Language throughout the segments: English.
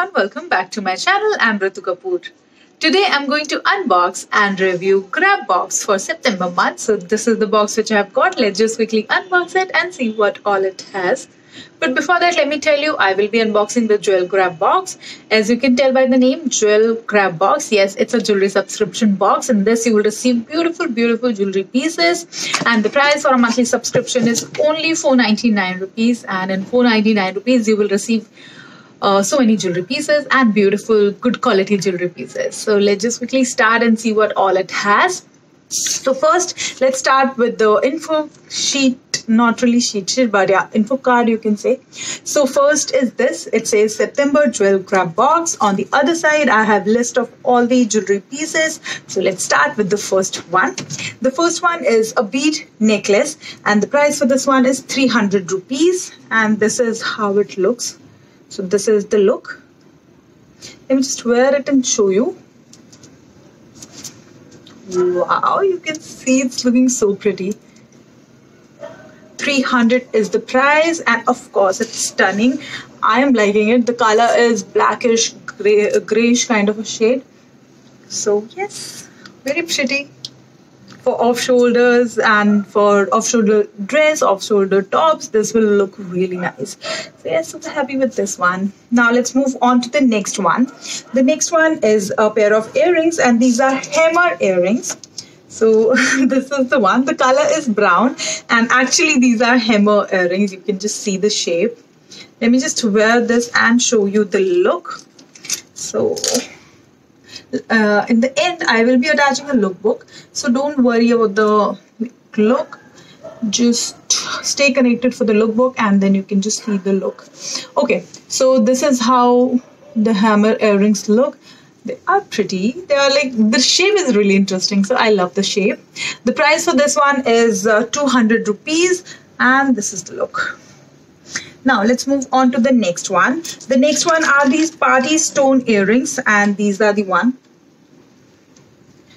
everyone, welcome back to my channel. I'm Ritu Kapoor. Today I'm going to unbox and review Grabox for September month. So this is the box which I have got. Let's just quickly unbox it and see what all it has. But before that, let me tell you, I will be unboxing the Jewel Grabox. As you can tell by the name, Jewel Grabox. Yes, it's a jewelry subscription box. In this, you will receive beautiful jewelry pieces. And the price for a monthly subscription is only 499 rupees. And in 499 rupees, you will receive so many jewelry pieces and beautiful, good quality jewelry pieces. So let's just quickly start and see what all it has. So first, let's start with the info sheet, not really cheat sheet, but yeah, info card you can say. So first is this, it says September Jewel Grabox. On the other side, I have list of all the jewelry pieces. So let's start with the first one. The first one is a bead necklace and the price for this one is 300 rupees. And this is how it looks. So this is the look. Let me just wear it and show you. Wow, you can see it's looking so pretty. 300 is the price and of course it's stunning. I am liking it. The color is blackish, grayish kind of a shade. So yes, very pretty. For off-shoulders and for off-shoulder dress, off-shoulder tops, this will look really nice. So yes, super happy with this one. Now let's move on to the next one. The next one is a pair of earrings and these are hammer earrings. So this is the one. The color is brown and actually these are hammer earrings. You can just see the shape. Let me just wear this and show you the look. So in the end, I will be attaching a lookbook. So don't worry about the look. Just stay connected for the lookbook and then you can just see the look. Okay, so this is how the hammer earrings look. They are pretty. They are like, the shape is really interesting. So I love the shape. The price for this one is 200 rupees and this is the look. Now let's move on to the next one. The next one are these party stone earrings and these are the one.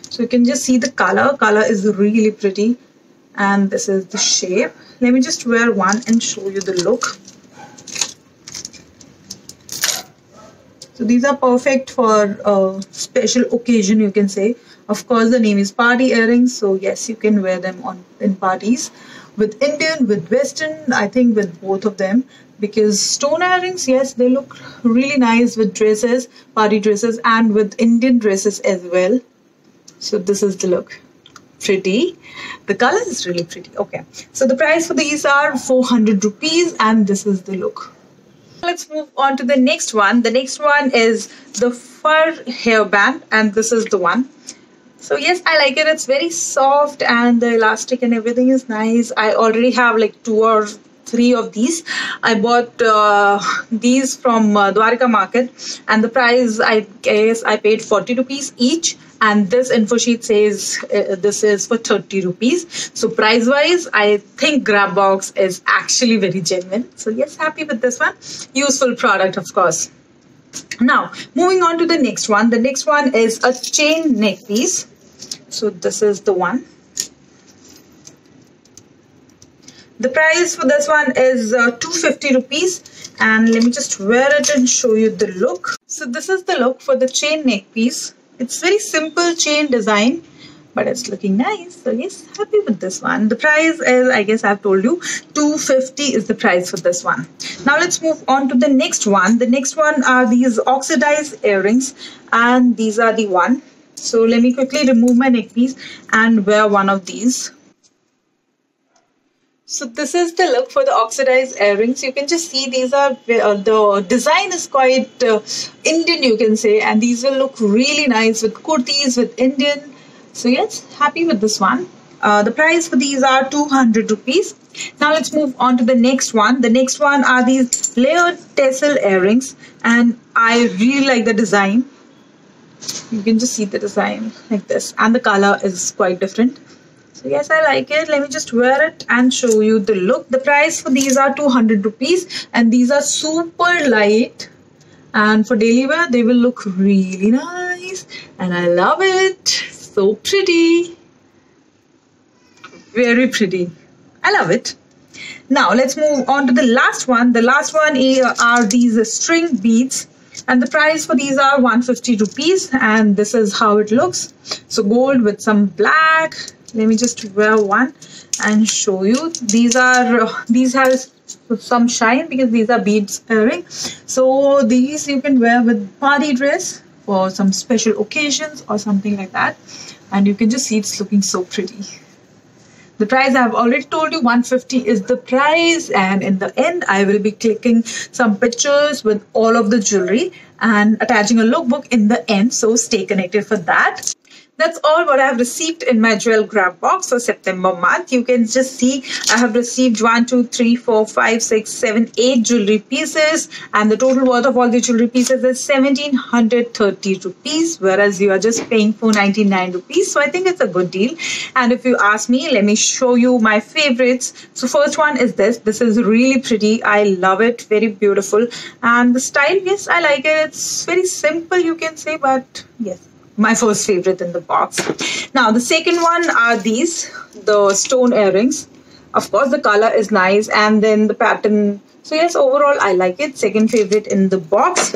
So you can just see the color. Color is really pretty and this is the shape. Let me just wear one and show you the look. So these are perfect for a special occasion, you can say. Of course, the name is party earrings. So yes, you can wear them in parties. With Indian, with Western, I think with both of them. Because stone earrings, yes, they look really nice with dresses, party dresses and with Indian dresses as well. So this is the look. Pretty. The color is really pretty. Okay. So the price for these are 400 rupees and this is the look. Let's move on to the next one. The next one is the fur hairband and this is the one. So yes, I like it. It's very soft and the elastic and everything is nice. I already have like 2 or 3 of these. I bought these from Dwarka market and the price, I guess I paid 40 rupees each. And this info sheet says this is for 30 rupees. So price wise, I think Grabox is actually very genuine. So yes, happy with this one. Useful product, of course. Now, moving on to the next one. The next one is a chain neck piece. So this is the one. The price for this one is 250 rupees. And let me just wear it and show you the look. So this is the look for the chain neck piece. It's very simple chain design, but it's looking nice. So yes, happy with this one. The price is, I guess I've told you, 250 is the price for this one. Now let's move on to the next one. The next one are these oxidized earrings and these are the one. So let me quickly remove my neck piece and wear one of these. So this is the look for the oxidized earrings. You can just see these are, the design is quite Indian, you can say. And these will look really nice with kurtis, with Indian. So yes, happy with this one. The price for these are 200 rupees. Now let's move on to the next one. The next one are these layered tassel earrings. And I really like the design. You can just see the design like this. And the color is quite different. So yes, I like it. Let me just wear it and show you the look. The price for these are 200 rupees and these are super light. And for daily wear, they will look really nice. And I love it. So pretty. Very pretty. I love it. Now let's move on to the last one. The last one are these string beads. And the price for these are 150 rupees, and this is how it looks. So gold with some black. Let me just wear one and show you. These have some shine because these are beads earrings. So these you can wear with party dress for some special occasions or something like that. And you can just see it's looking so pretty. The price I have already told you, 150 is the price, and in the end I will be clicking some pictures with all of the jewelry and attaching a lookbook in the end, so stay connected for that. That's all what I have received in my jewel grab box for September month. You can just see I have received 1, 2, 3, 4, 5, 6, 7, 8 jewelry pieces, and the total worth of all the jewelry pieces is 1730 rupees, whereas you are just paying 499 rupees. So I think it's a good deal. And if you ask me, let me show you my favorites. So first one is this. This is really pretty. I love it. Very beautiful. And the style, yes, I like it. It's very simple, you can say, but yes, my first favorite in the box. Now the second one are these, the stone earrings. Of course the color is nice, and then the pattern. So yes, overall I like it. Second favorite in the box.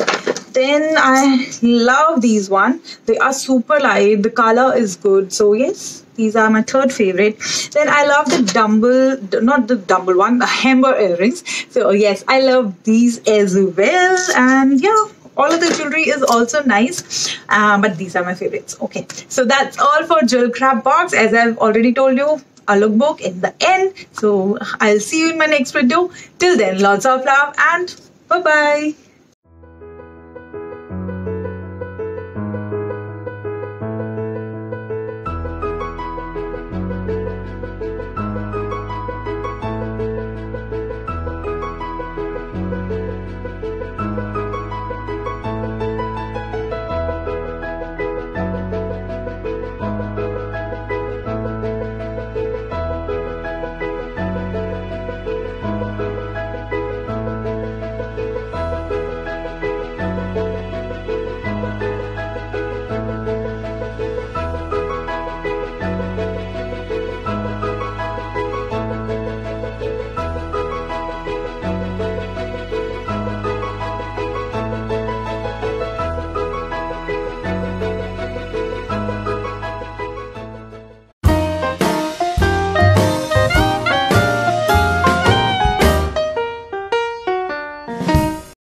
Then I love these one. They are super light. The color is good. So yes, these are my third favorite. Then I love the hammer earrings. So yes, I love these as well. And yeah, all of the jewelry is also nice, but these are my favorites. Okay, so that's all for jewel grab box. As I've already told you, a lookbook in the end. So I'll see you in my next video. Till then, lots of love and bye-bye.